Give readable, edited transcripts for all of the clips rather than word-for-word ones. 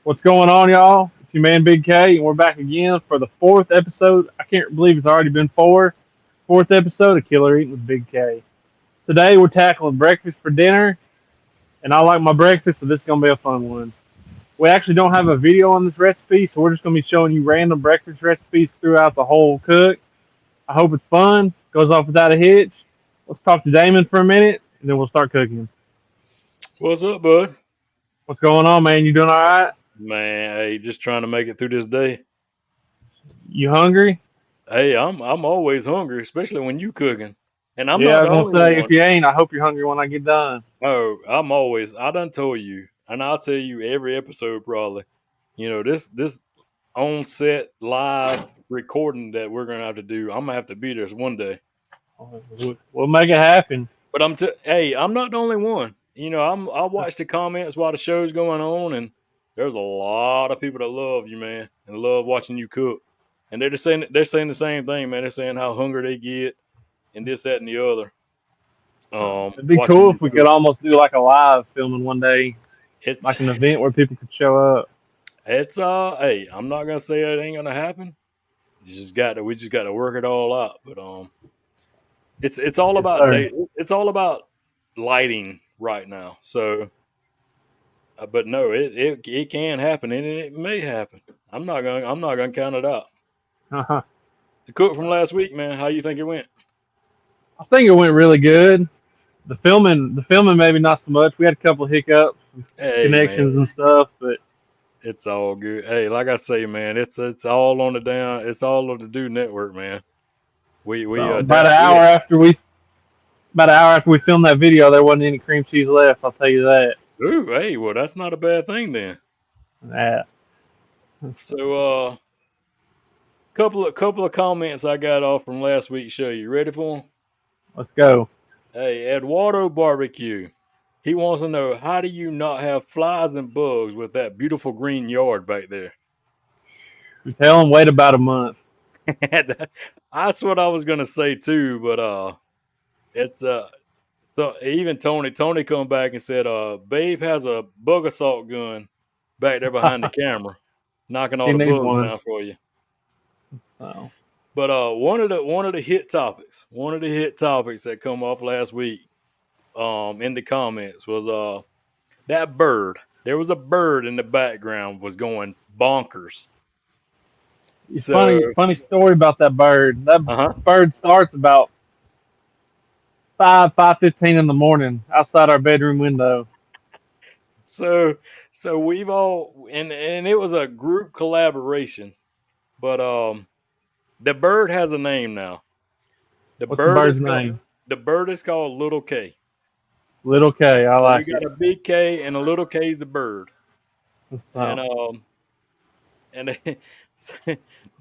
What's going on, y'all? It's your man Big K, and we're back again for the fourth episode. I can't believe it's already been four. Fourth episode of Killer Eating with Big K. Today we're tackling breakfast for dinner, and I like my breakfast, so this is gonna be a fun one. We actually don't have a video on this recipe, so we're just gonna be showing you random breakfast recipes throughout the whole cook. I hope it's fun. Goes off without a hitch. Let's talk to Damon for a minute, and then we'll start cooking. What's up, bud? What's going on, man? You doing all right? Man, hey, just trying to make it through this day. You hungry? Hey, I'm always hungry, especially when you cooking. And I'm Yeah, not I the was only gonna say if one. you ain't, I hope you're hungry when I get done. Oh, I done told you, and I'll tell you every episode probably. This on set live recording that we're gonna have to do. I'm gonna have to be there one day. We'll make it happen. But hey, I'm not the only one. I watch the comments while the show's going on, and there's a lot of people that love you, man, and love watching you cook. And they're saying the same thing, man. They're saying how hungry they get, and this, that, and the other. It'd be Watching cool you if we could cook. almost do like a live filming one day, It's like an event where people could show up. it's Hey, I'm not gonna say it ain't gonna happen. We just got to work it all out. But it's all Yes, about sir. day. It's all about lighting right now. So but no, it can happen, and it may happen. I'm not gonna count it out. Uh-huh. The cook from last week, man. How you think it went? I think it went really good. The filming, maybe not so much. We had a couple of hiccups, Hey, man, connections and stuff, but it's all good. Hey, like I say, man, it's all on the down. It's all on the Do Network, man. We so adapt. We about an hour after we filmed that video, there wasn't any cream cheese left. I'll tell you that. Ooh, hey, well, that's not a bad thing then. Yeah. So, couple of comments I got off from last week's show. You ready for them? Let's go. Hey, Eduardo Barbecue. He wants to know, how do you not have flies and bugs with that beautiful green yard back there? We tell them wait about a month. That's what I was gonna say too, but it's so even Tony come back and said, Babe has a bug assault gun back there behind the camera, knocking all She the needs bugs one. down for you. So But one of the hit topics that come off last week, in the comments was that bird. There was a bird in the background was going bonkers. So funny story about that bird. That uh-huh. bird starts about 5:15 in the morning outside our bedroom window. So we've all, and it was a group collaboration, but the bird has a name now. The What's the bird bird's is called name? the bird is called Little K. Little K. I So you like got it. a big K and a little K is the bird. And So and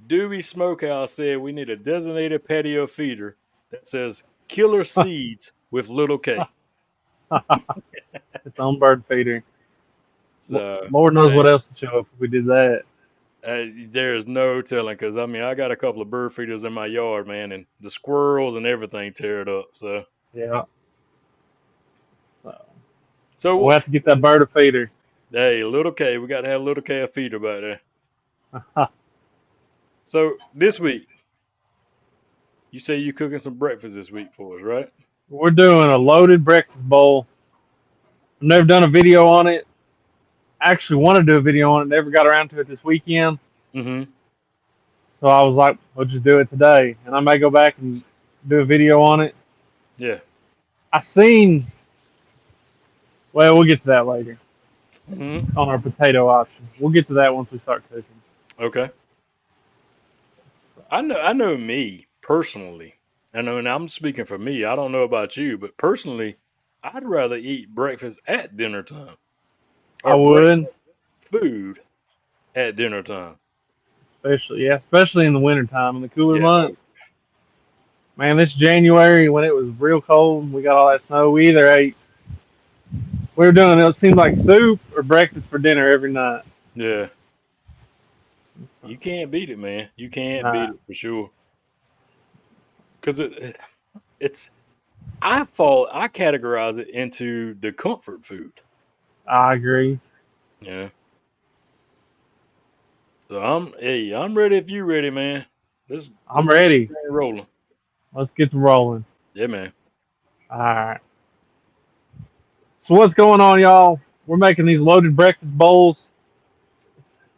Doobie Smokehouse said we need a designated patio feeder that says Killer Seeds with Little K. its own bird feeder. So Lord knows man, what else to show up if we did that. there's no telling, because I mean I got a couple of bird feeders in my yard, man, and the squirrels and everything tear it up. So Yeah. So we'll so have to get that bird a feeder. hey, Little K, we got to have Little K a feeder back there. So this week, you say you cooking some breakfast this week for us, right? We're doing a loaded breakfast bowl. I've never done a video on it. I actually want to do a video on it. Never got around to it this weekend. Mm-hmm. So I was like, we'll just do it today. And I may go back and do a video on it. Yeah. I seen, well, we'll get to that later Mm-hmm. on our potato option. We'll get to that once we start cooking. Okay. So, I know me personally. I know, and I'm speaking for me. I don't know about you, but personally, I'd rather eat breakfast at dinner time I or would, breakfast food at dinner time. especially in the wintertime, in the cooler Yeah. months. Man, this January when it was real cold, we got all that snow. We were doing it seemed like soup or breakfast for dinner every night. Yeah. So, You can't beat it, man. You can't beat nah, it for sure. Because it's I categorize it into the comfort food. I agree. Yeah. So I'm ready if you ready, man. I'm Let's get ready. this thing rolling. Let's get to rolling. Yeah, man. All right. So what's going on, y'all? We're making these loaded breakfast bowls.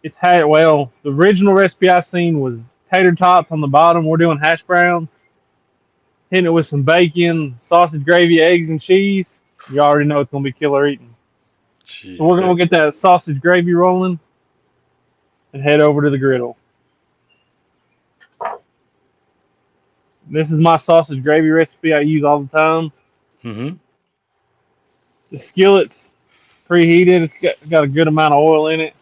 It's had well. The original recipe I seen was tater tots on the bottom. We're doing hash browns, hitting it with some bacon, sausage gravy, eggs, and cheese. You already know it's gonna be killer eating. So Shit. we're gonna get that sausage gravy rolling and head over to the griddle. This is my sausage gravy recipe I use all the time. Mm-hmm. The skillet's preheated. It's got a good amount of oil in it.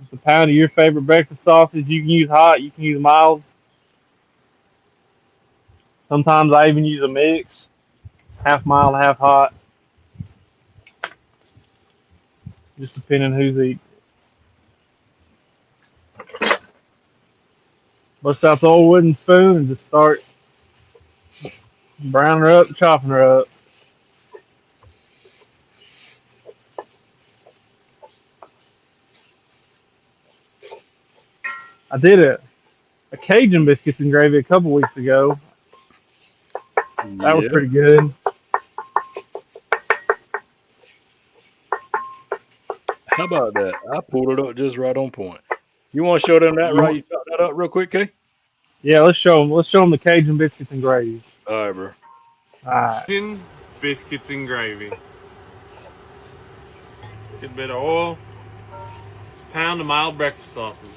Just a pound of your favorite breakfast sausage. You can use hot. You can use mild. Sometimes I even use a mix, half mild, half hot, just depending on who's eating. Bust out the old wooden spoon and just start browning her up, chopping her up. I did a Cajun biscuits and gravy a couple weeks ago. That was Yeah. pretty good. How about that? I pulled it up just right on point. You want to show them that right? You, You chop that up real quick, Kay? yeah, let's show them. Let's show them the Cajun biscuits and gravy. All right, bro. All right. Eatin biscuits and gravy. Get a bit of oil, pound of mild breakfast sausage.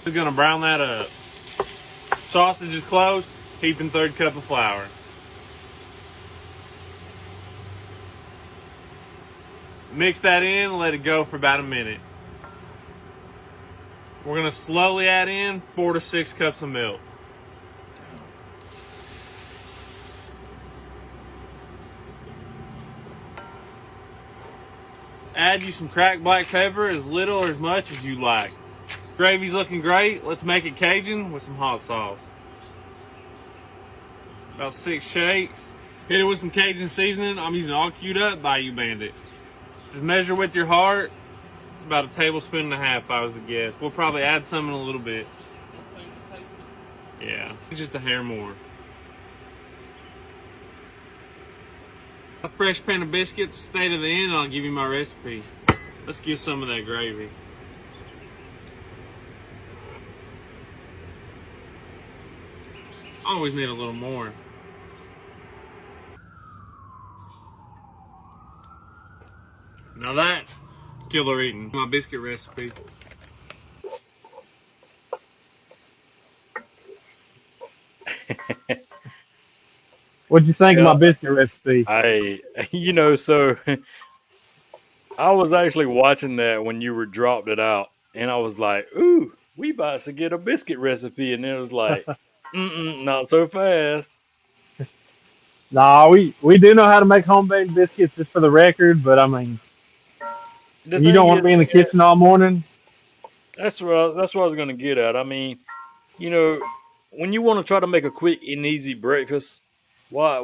We're gonna brown that up. Sausage is closed, heaping third cup of flour. Mix that in and let it go for about a minute. We're gonna slowly add in 4 to 6 cups of milk. Add you some cracked black pepper, as little or as much as you like. Gravy's looking great. Let's make it Cajun with some hot sauce. About 6 shakes. Hit it with some Cajun seasoning. I'm using all queued up Bayou Bandit. Just measure with your heart. It's about a tablespoon and a half, if I was to guess. We'll probably add some in a little bit. Yeah, just a hair more. A fresh pan of biscuits. Stay to the end and I'll give you my recipe. Let's get some of that gravy. Always need a little more. Now that's killer eating. My biscuit recipe. What'd you think of my Yeah, biscuit recipe? so I was actually watching that when you were dropped it out, and I was like, "Ooh, we about to get a biscuit recipe," and it was like, not so fast." Nah, we do know how to make homemade biscuits, just for the record. But I mean, The when you don't thing want to is, be in the man, kitchen all morning, that's what I was gonna get at. I mean, you know, when you want to try to make a quick and easy breakfast, why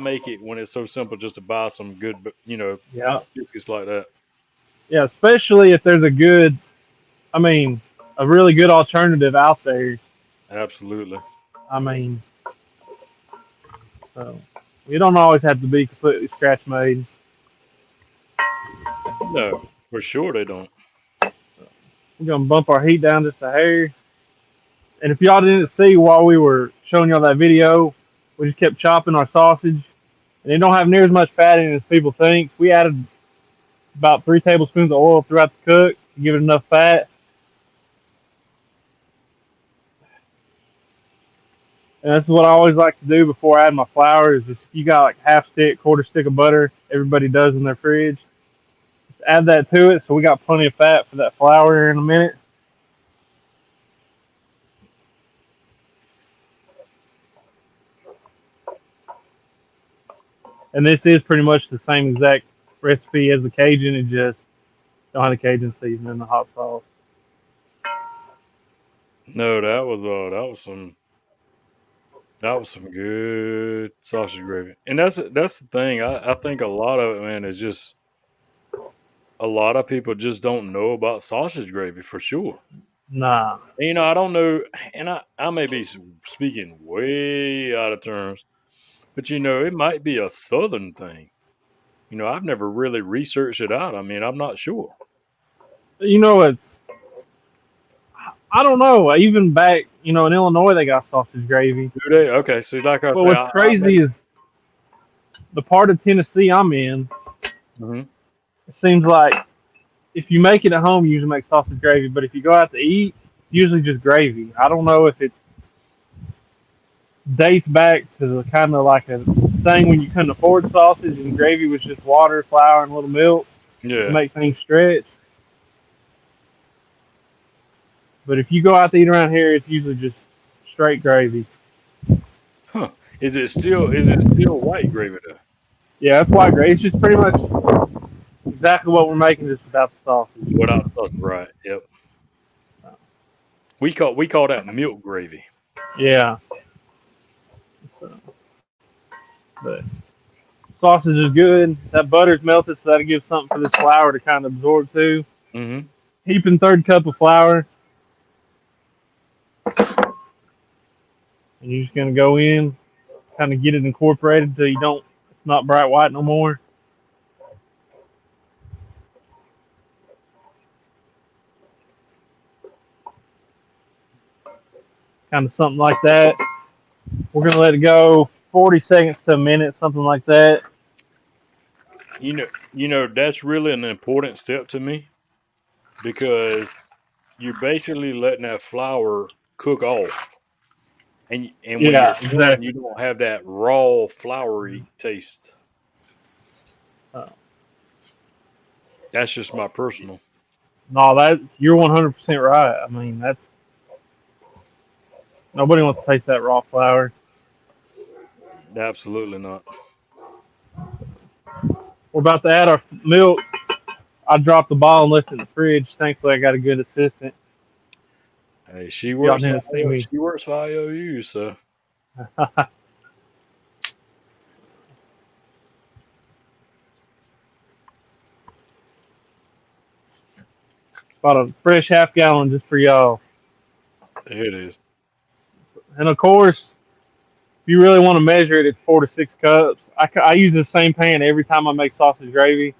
make it when it's so simple just to buy some good, yeah, biscuits like that? yeah, especially if there's a good, I mean, a really good alternative out there. Absolutely. I mean, so you don't always have to be completely scratch made. No, for sure they don't. We're gonna bump our heat down just a hair. And if y'all didn't see while we were showing y'all that video, we just kept chopping our sausage, and it don't have near as much fat in it as people think. We added about 3 tablespoons of oil throughout the cook to give it enough fat. And that's what I always like to do before I add my flour. Is just if you got like half stick, quarter stick of butter, everybody does in their fridge. Just add that to it, so we got plenty of fat for that flour here in a minute. And this is pretty much the same exact recipe as the Cajun. It just don't have the Cajun seasoning and the hot sauce. No, that was some good sausage gravy, and that's the thing. I think a lot of it, man, is just a lot of people just don't know about sausage gravy for sure. Nah. And, I don't know, and I may be speaking way out of terms, but it might be a Southern thing. I've never really researched it out. I mean, I'm not sure. It's I don't know. Even back, in Illinois, they got sausage gravy. Do they? Okay, see, like I But say, what's crazy is the part of Tennessee I'm in. Mhm. It seems like if you make it at home, you usually make sausage gravy. But if you go out to eat, it's usually just gravy. I don't know if it dates back to the kind of like a thing when you couldn't afford sausage and gravy was just water, flour, and a little milk to Yeah. make things stretch. But if you go out to eat around here, it's usually just straight gravy. Huh. Is it still white gravy though? Yeah, that's white gravy. It's just pretty much exactly what we're making, just without the sausage. Without the sauce, right? Yep. So, We call that milk gravy. yeah. So, but sausage is good. That butter's melted, so that'll give something for this flour to kind of absorb to. Mm-hmm. Heaping third cup of flour, and you're just gonna go in, kind of get it incorporated until you don't. It's not bright white no more. Kind of something like that. We're gonna let it go 40 seconds to a minute, something like that. That's really an important step to me because you're basically letting that flour cook off, and when you're Yeah, done, you exactly. don't have that raw floury taste. So, That's just my personal. no, that you're 100% right. I mean, that's nobody wants to taste that raw flour. Absolutely not. We're about to add our milk. I dropped the ball and left it in the fridge. Thankfully, I got a good assistant. Hey, she Y'all works for didn't see me. she works for IOU, so Bought a fresh half gallon just for y'all. here it is. And of course, if you really want to measure it, it's 4 to 6 cups. I use the same pan every time I make sausage gravy,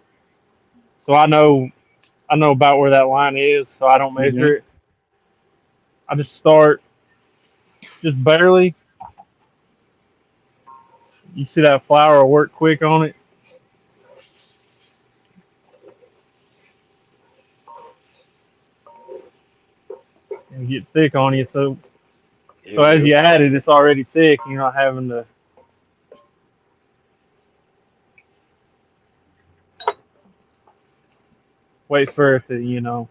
so I know about where that line is, so I don't Hmm. measure it. I just start just barely. You see that flour will work quick on it and get thick on you. So as Yep. you add it, it's already thick. You're not having to wait for it to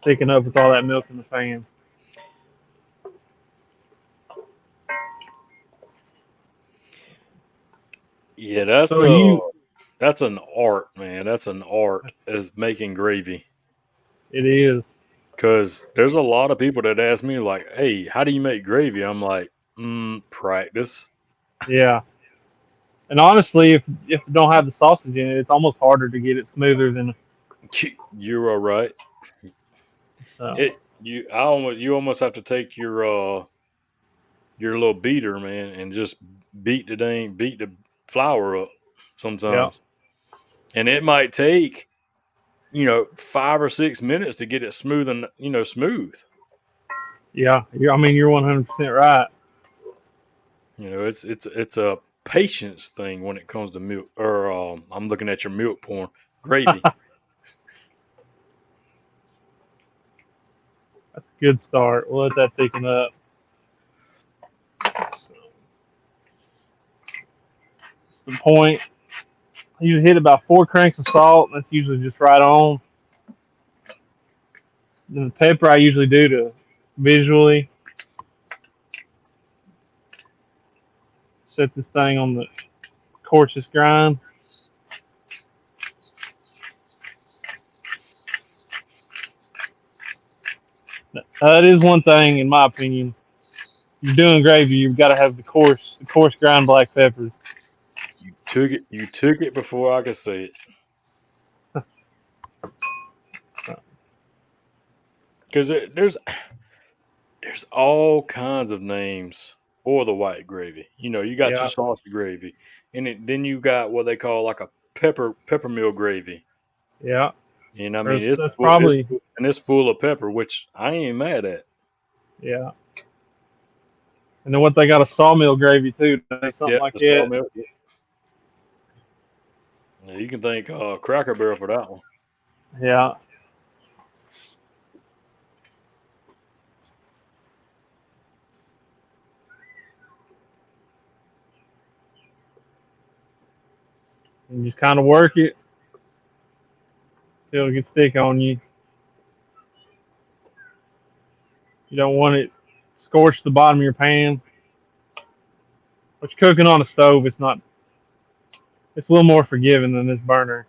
thicken up with all that milk in the pan. Yeah, that's So you, that's an art, man. That's an art is making gravy. it is, Cause there's a lot of people that ask me like, "Hey, how do you make gravy?" I'm like, practice." yeah. And honestly, if you don't have the sausage in it, it's almost harder to get it smoother than You are right. so. You almost have to take your little beater, man, and just beat the flour up Yeah, sometimes. And it might take, 5 or 6 minutes to get it smooth and smooth. yeah. I mean, you're 100% right. It's a patience thing when it comes to milk. Or I'm looking at your milk porn gravy. That's a good start. We'll let that thicken up. So, the point. You hit about 4 cranks of salt. That's usually just right on. And the pepper I usually do to visually set this thing on the coarses grind. That is one thing, in my opinion. If you're doing gravy, you've got to have the coarse grind black pepper. You took it before I could say it. Because there's all kinds of names for the white gravy. You got your Yeah, sausage gravy, and then you got what they call like a peppermill gravy. yeah. And I mean, That's probably it's full of pepper, which I ain't mad at. yeah. And then what they got a sawmill gravy too, something Yeah, like the that. sawmill. Yeah, you can thank Cracker Barrel for that one. Yeah. And just kind of work it till it gets thick on you. You don't want it scorched the bottom of your pan. But you're cooking on a stove, it's not. It's a little more forgiving than this burner.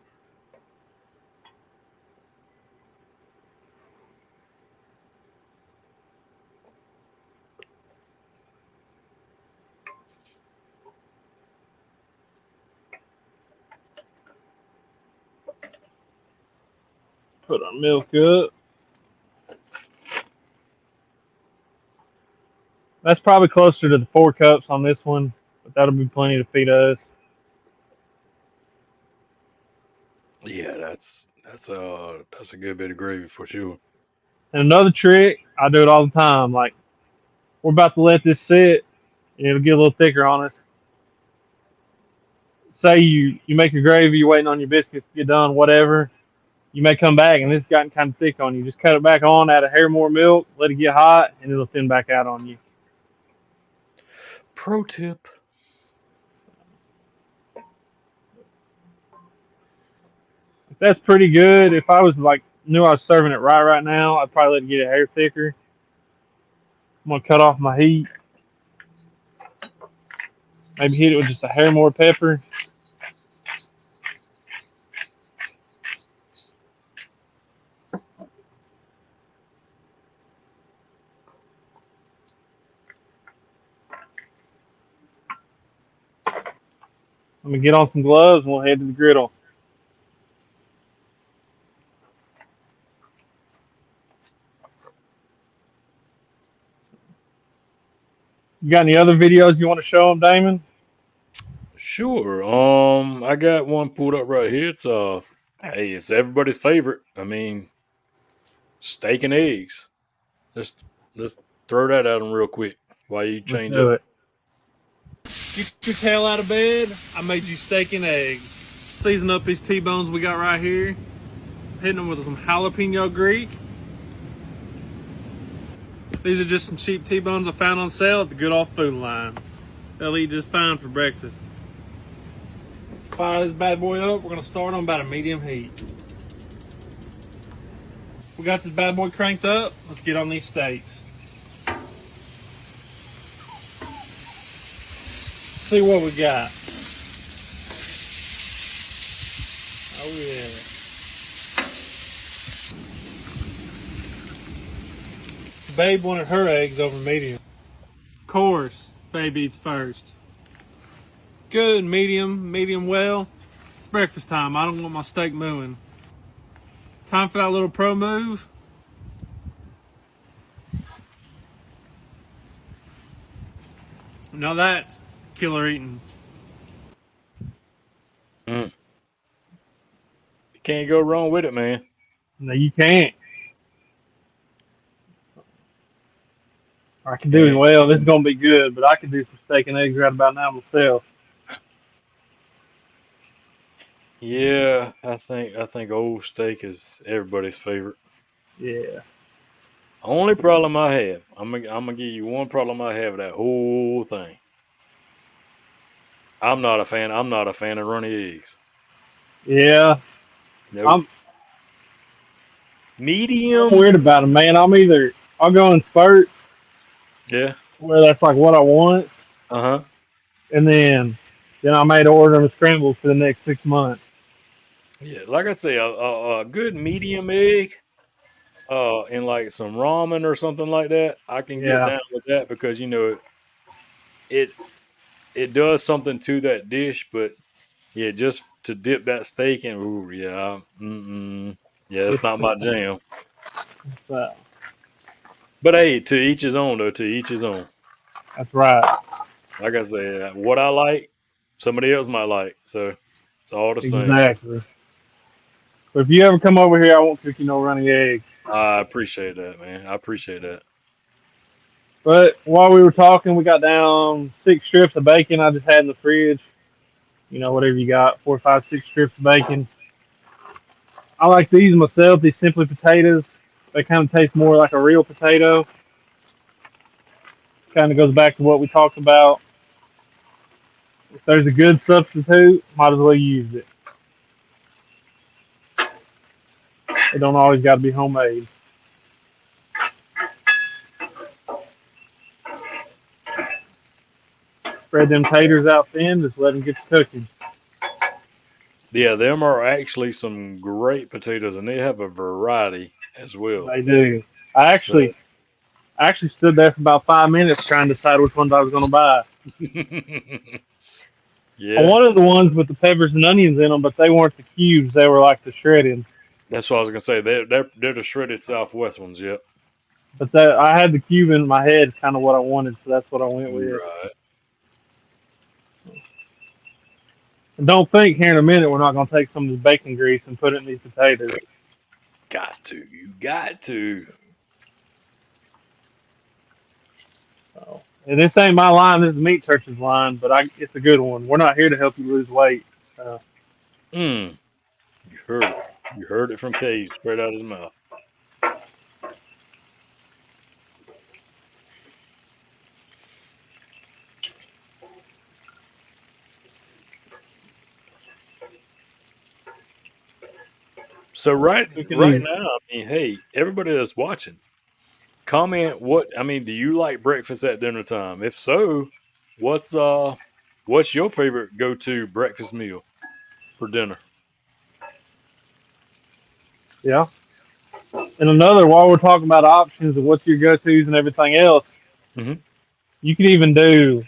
Put our milk up. That's probably closer to the 4 cups on this one, but that'll be plenty to feed us. Yeah, that's a good bit of gravy for sure. And another trick, I do it all the time. Like we're about to let this sit, and it'll get a little thicker on us. Say you make your gravy, you're waiting on your biscuits to get done, whatever. You may come back and it's gotten kind of thick on you. Just cut it back on, add a hair more milk, let it get hot, and it'll thin back out on you. Pro tip. That's pretty good. If I was like knew I was serving it right now, I'd probably let it get a hair thicker. I'm gonna cut off my heat. Maybe hit it with just a hair more pepper. I'm gonna get on some gloves and we'll head to the griddle. You got any other videos you want to show them, Damon? Sure. I got one pulled up right here. Hey, it's everybody's favorite. I mean, steak and eggs. Let's let's throw that at them real quick while you Let's change do up. it. Get your tail out of bed. I made you steak and eggs. Season up these T-bones we got right here. Hitting them with some jalapeno Greek. These are just some cheap T-bones I found on sale at the good old food line. They'll eat just fine for breakfast. Fire this bad boy up. We're gonna start on about a medium heat. We got this bad boy cranked up. Let's get on these steaks. See what we got. Oh yeah. Babe wanted her eggs over medium. Of course, Babe eats first. Good, medium well. It's breakfast time. I don't want my steak mooing. Time for that little pro move. Now that's killer eating. Mm. You can't go wrong with it, man. No, you can't. I can do it Can't. well. This is gonna be good, but I could do some steak and eggs right about now myself. Yeah, I think old steak is everybody's favorite. Yeah. Only problem I have, I'm gonna give you one problem I have with that whole thing. I'm not a fan. I'm not a fan of runny eggs. Yeah. Nope. I'm I'm Medium. weird about them, man. I'll go in spurts Yeah. where that's like what I want, Uh huh. and then I made order them scrambled for the next 6 months. Yeah. Like I say, a good medium egg, in like some ramen or something like that, I can get Yeah. down with that because it it does something to that dish. But yeah, just to dip that steak in, ooh, yeah, Yeah, it's not my jam. So, But hey, to each his own, though. To each his own. that's right. Like I said, what I like, somebody else might like. So it's all the same. Exactly. But if you ever come over here, I won't cook you no runny eggs. I appreciate that, man. I appreciate that. But while we were talking, we got down 6 strips of bacon I just had in the fridge. You know, whatever you got, 4, 5, 6 strips of bacon. I like these myself, these Simply potatoes. They kind of taste more like a real potato. Kind of goes back to what we talked about. If there's a good substitute, might as well use it. It don't always got to be homemade. Spread them taters out thin, just let them get to cooking. Yeah, them are actually some great potatoes, and they have a variety as well. They do. I So, actually, I actually stood there for about 5 minutes trying to decide which ones I was going to buy. I yeah, wanted the ones with the peppers and onions in them, but they weren't the cubes. They were like the shredded. that's what I was gonna say. They're the shredded Southwest ones. Yep. But that I had the cube in my head, kind of what I wanted, so that's what I went with. Right. And don't think here in a minute we're not going to take some of this bacon grease and put it in these potatoes. Got to. You got to. So, and this ain't my line. This is Meat Church's line, but it's a good one. We're not here to help you lose weight. Mm, you heard it. You heard it from Cage straight out of his mouth. So right Cooking right these. now, I mean, hey, everybody that's watching, comment what I mean, do you like breakfast at dinner time? If so, what's what's your favorite go-to breakfast meal for dinner? Yeah. And another, while we're talking about options of what's your go-tos and everything else, Hmm. you can even do,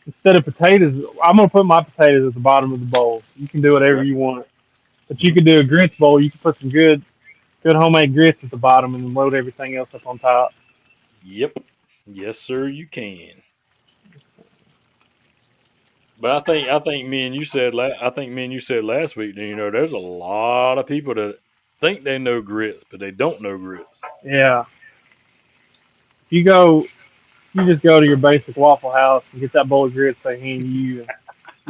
instead of potatoes, I'm going to put my potatoes at the bottom of the bowl. You can do whatever Okay. you want. But you Hmm. could do a grits bowl. You can put some good homemade grits at the bottom and then load everything else up on top. Yep. Yes, sir, you can. But I think me and you said I think me and you said last week that there's a lot of people that think they know grits, but they don't know grits. Yeah. You go, you just go to your basic Waffle House and get that bowl of grits they hand you. And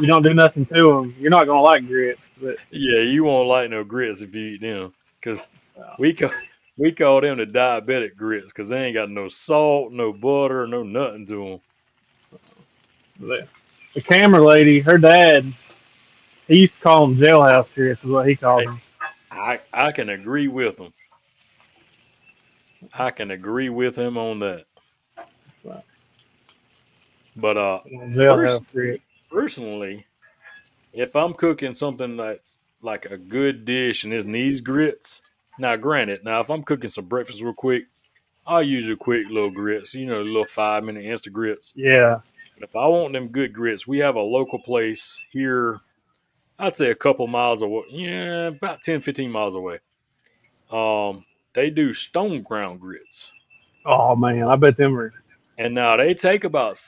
you don't do nothing to them. You're not going to like grits. But Yeah, you won't like no grits if you eat them because uh, we call we call them the diabetic grits because they ain't got no salt, no butter, no nothing to them. the camera lady, her dad, he used to call them jailhouse grits, is what he called Hey, them. I can agree with him. I can agree with him on that. So, But jailhouse grits. personally, if I'm cooking something that's like a good dish and it needs grits, now granted, now if I'm cooking some breakfast real quick, I'll use a quick little grits, little 5 minute instant grits. Yeah. But if I want them good grits, we have a local place here. I'd say a couple miles away. Yeah, about 10, 15 miles away. They do stone ground grits. Oh man, I bet them are. And now they take about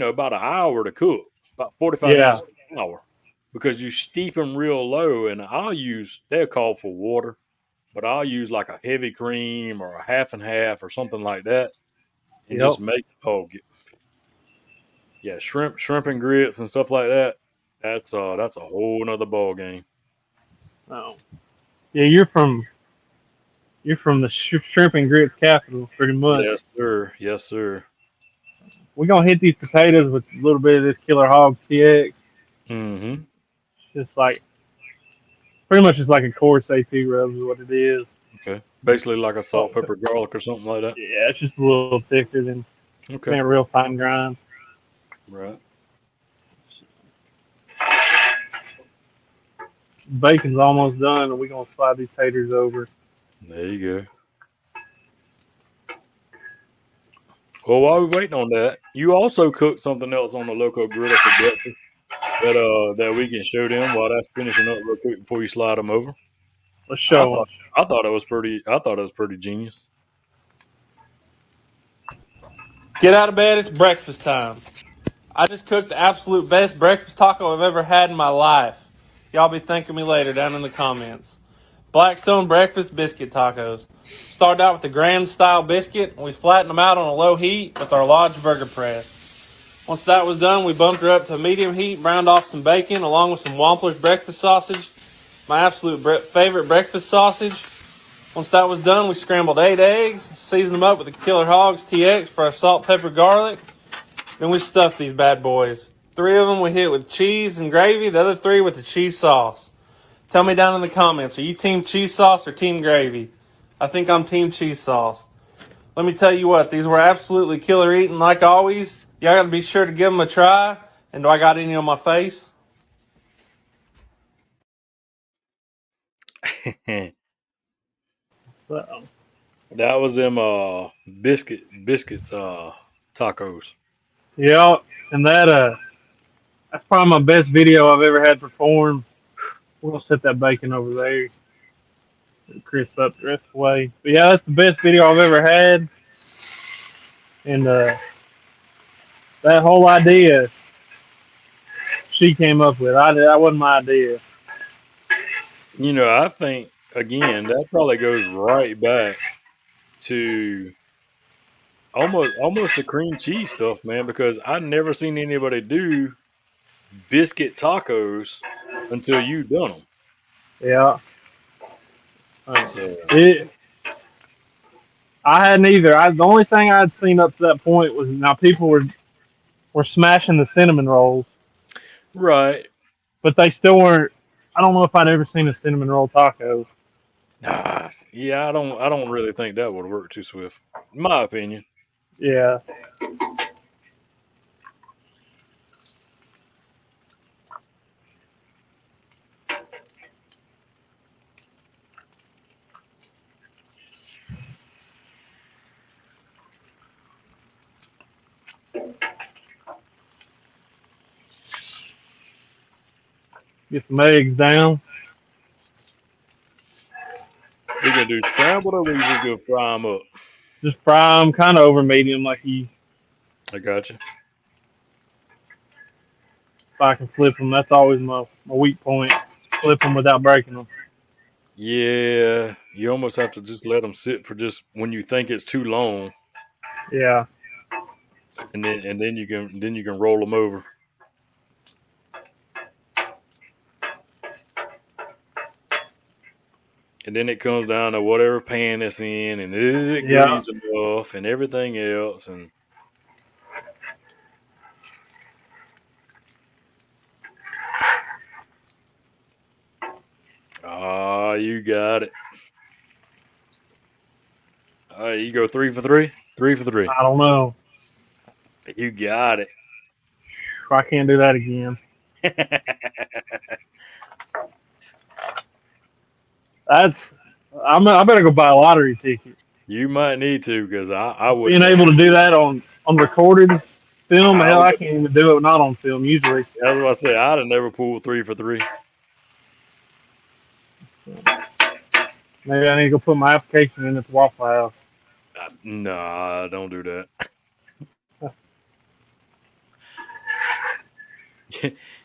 about an hour to cook, about 45 Yeah. minutes to an hour, because you steep them real low. And they're called for water, but I'll use like a heavy cream or a half and half or something like that, and Yep. just make yeah, shrimp and grits and stuff like that. That's a whole nother ball game. Oh. Yeah, you're from the shrimp and grits capital, pretty much. Yes, sir. Yes, sir. We're gonna hit these potatoes with a little bit of this Killer Hog TX. Mm-hmm. Just like pretty much just like a coarse AP rub is what it is. Okay. Basically like a Oh, salt, pepper, garlic or something like that. yeah, it's just a little thicker than Okay. a real fine grind. Right. Bacon's almost done, and we're gonna slide these taters over. There you go. Well, while we're waiting on that, you also cooked something else on the local griddle for breakfast that we can show them while that's finishing up real quick before you slide them over. Let's I show them. thought I thought it was pretty. I thought it was pretty genius. Get out of bed, it's breakfast time. I just cooked the absolute best breakfast taco I've ever had in my life. Y'all be thanking me later down in the comments. Blackstone breakfast biscuit tacos. Started out with a grand style biscuit, and we flattened them out on a low heat with our large burger press. Once that was done, we bumped her up to medium heat, browned off some bacon along with some Wampler's breakfast sausage, my absolute favorite breakfast sausage. Once that was done, we scrambled 8 eggs, seasoned them up with the Killer Hogs TX for our salt, pepper, garlic. Then we stuffed these bad boys. 3 of them we hit with cheese and gravy, the other 3 with the cheese sauce. Tell me down in the comments, are you team cheese sauce or team gravy? I think I'm team cheese sauce. Let me tell you what, these were absolutely killer eating like always. Y'all gotta be sure to give them a try. And do I got any on my face? So, That was them biscuits tacos. yeah, and that's probably my best video I've ever had performed. We're gonna set that bacon over there, crisp up the rest of the way. But yeah, that's the best video I've ever had, and that whole idea she came up with. That wasn't my idea. You know, I think again that probably goes right back to almost the cream cheese stuff, man. Because I never seen anybody do biscuit tacos until you done them. Yeah, So it. I hadn't either. The only thing I'd seen up to that point was now people were smashing the cinnamon rolls, right, but they still weren't. I don't know if I'd ever seen a cinnamon roll taco. yeah, I don't really think that would work too swift, in my opinion. Yeah, get some eggs down. We gonna do scrambled, or we just gonna fry them up? Just fry them kind of over medium, like you. I got you. If I can flip them, that's always my weak point. Flip them without breaking them. Yeah, you almost have to just let them sit for just when you think it's too long, Yeah, and then you can roll them over, and then it comes down to whatever pan it's in, and is it yeah. greased enough, and everything else, and you got it. You go 3 for 3, 3 for 3. I don't know. You got it. I can't do that again. That's. I better go buy a lottery ticket. You might need to, because I Being wouldn't have. able to do that on recorded film, I hell, would. I can't even do it not on film usually. That's what I say. I'd have never pulled 3 for 3. Maybe I need to go put my application in at the Waffle House. Nah, don't do that.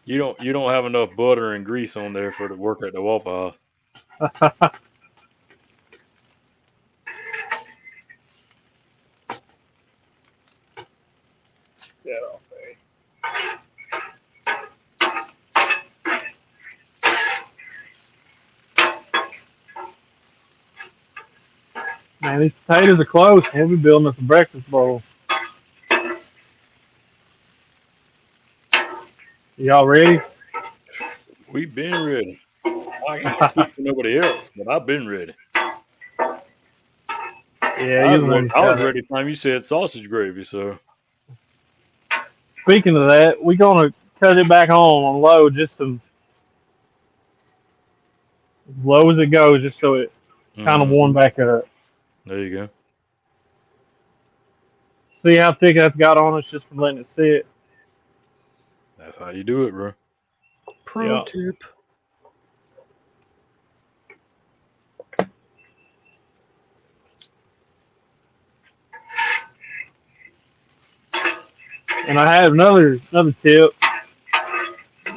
You don't have enough butter and grease on there for the work at the Waffle House. Get off there. Man, these potatoes are close. We'll be building us a breakfast bowl. Y'all ready? We've been ready. I can't speak for nobody else, but I've been ready. Yeah, I you're was the ready. one that's I was got it. ready time you said sausage gravy. So Speaking of that, we're gonna cut it back on low, just to as low as it goes, just so it kind of warm mhm. back up. There you go. See how thick that's got on us just from letting it sit. That's how you do it, bro. Pro Yeah. tip. And I have another tip.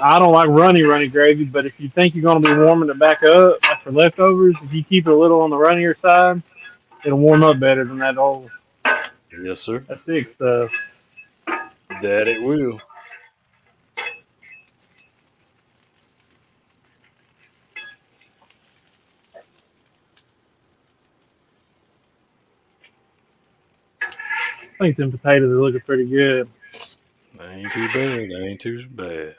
I don't like runny gravy, but if you think you're going to be warming it back up after leftovers, if you keep it a little on the runnier side, it'll warm up better than Yes, sir. that thick stuff. That it will. I think them potatoes are looking pretty good. That ain't too bad. That ain't too bad.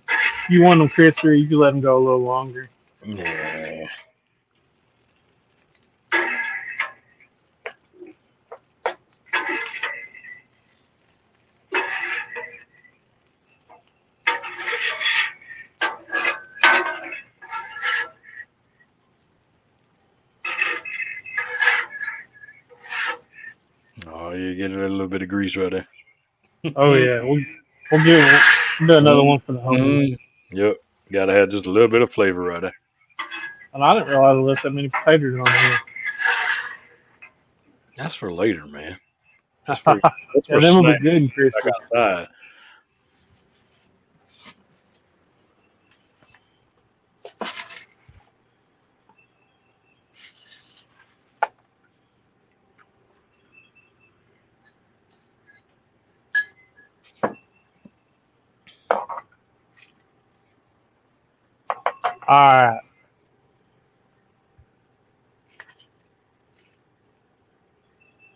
If you want them crispier, you can let them go a little longer. Yeah. Oh, you get a little bit of grease right there. Oh yeah, we'll do another one for the homies. Yep. Gotta have just a little bit of flavor right there. And I didn't realize I left that many potatoes on here. That's for later, man. That's for Yeah, them will be snack good and back crispy. outside. All right.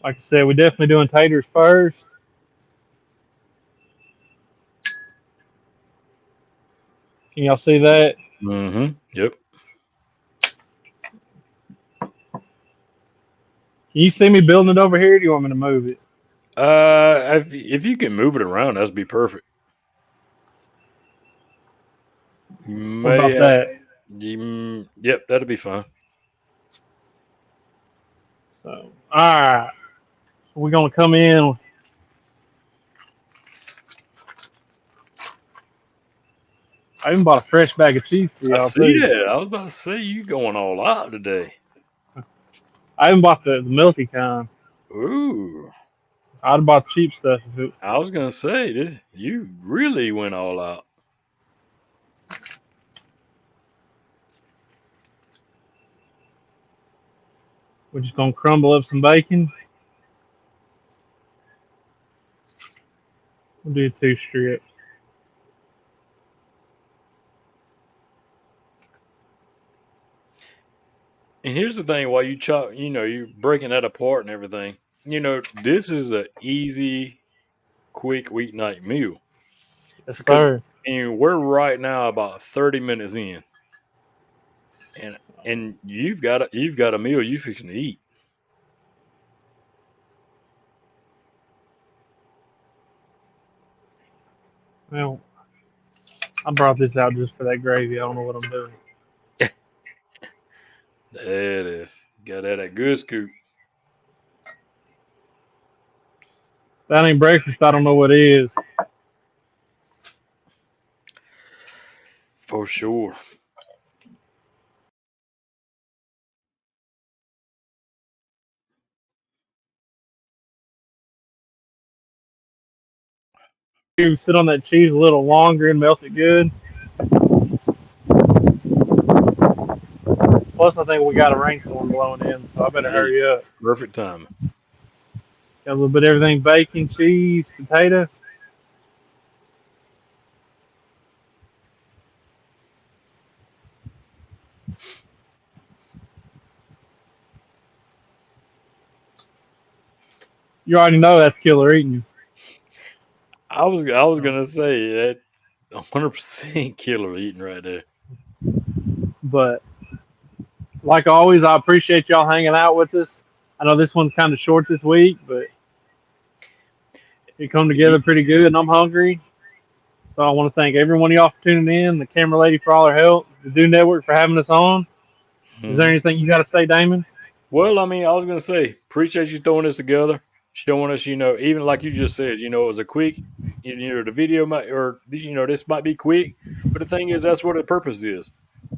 Like I said, we're definitely doing taters first. Can y'all see that? Mm-hmm. Yep. Can you see me building it over here? Or do you want me to move it? If you can move it around, that'd be perfect. You What may about have, that? yep, that'd be fine. So, all right. So we're gonna come in. I even bought a fresh bag of cheese for I y'all see too. that. I was about to say you going all out today. I even bought the milky kind. Ooh. I'd have bought cheap stuff if it. I was gonna say this. You really went all out. We're just gonna crumble up some bacon. We'll do 2 strips. And here's the thing: while you chop, you're breaking that apart and everything. This is a easy, quick weeknight meal Yes, because sir. we're right now about 30 minutes in, and you've got a meal you fixing to eat. Well, I brought this out just for that gravy. I don't know what I'm doing. There it is. Got that good scoop If that ain't breakfast, I don't know what is. for sure. You sit on that cheese a little longer and melt it good. Plus, I think we got a rainstorm blowing in, so I better Hey, hurry up. perfect time. Got a little bit of everything: bacon, cheese, potato. You already know that's killer eating. I was gonna say that 100% killer eating right there. But like always, I appreciate y'all hanging out with us. I know this one's kind of short this week, but it come together pretty good, and I'm hungry. So I want to thank every one of y'all for tuning in, the camera lady for all her help, the Do Network for having us on. Is there Mhm. anything you got to say, Damon? Well, I was gonna say, appreciate you throwing this together, showing us, even like you just said, it was a quick, the video might, or this might be quick, but the thing is, that's what the purpose is.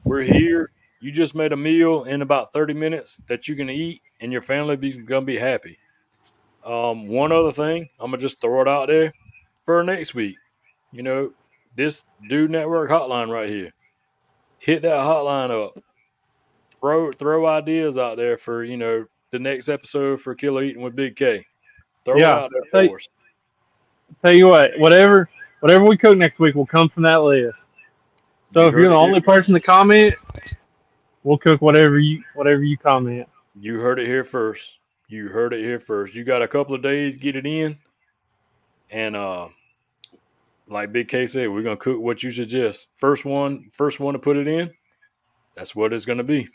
We're here. You just made a meal in about 30 minutes that you can eat, and your family gonna be happy. One other thing, I'm gonna just throw it out there for next week. You know, this Dude Network hotline right here. Hit that hotline up. Throw ideas out there for the next episode for Killer Eating with Big K. Throw it Yeah. out there Tell, for us. tell you what, whatever we cook next week will come from that list. So You if you're heard the it here. only person to comment, we'll cook whatever you comment. You heard it here first. You heard it here first. You got a couple of days, get it in, and like Big K said, we're gonna cook what you suggest. First one to put it in. That's what it's gonna be.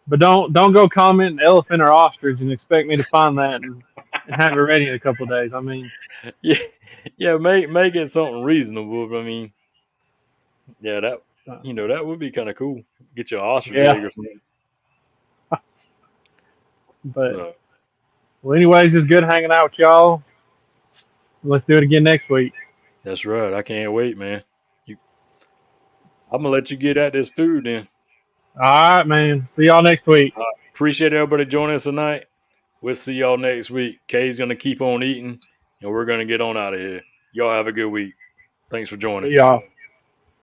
But don't go comment elephant or ostrich and expect me to find that and have it ready in a couple of days. I mean, Yeah, yeah. Make it something reasonable. But I mean, yeah, so, that would be kind of cool. Get your ostrich egg yeah. or something. But So well, anyways, it's good hanging out with y'all. Let's do it again next week. that's right. I can't wait, man. I'm gonna let you get at this food then. All right, man. See y'all next week. Appreciate everybody joining us tonight. We'll see y'all next week. Kay's gonna keep on eating, and we're gonna get on out of here. Y'all have a good week. Thanks for joining. See y'all.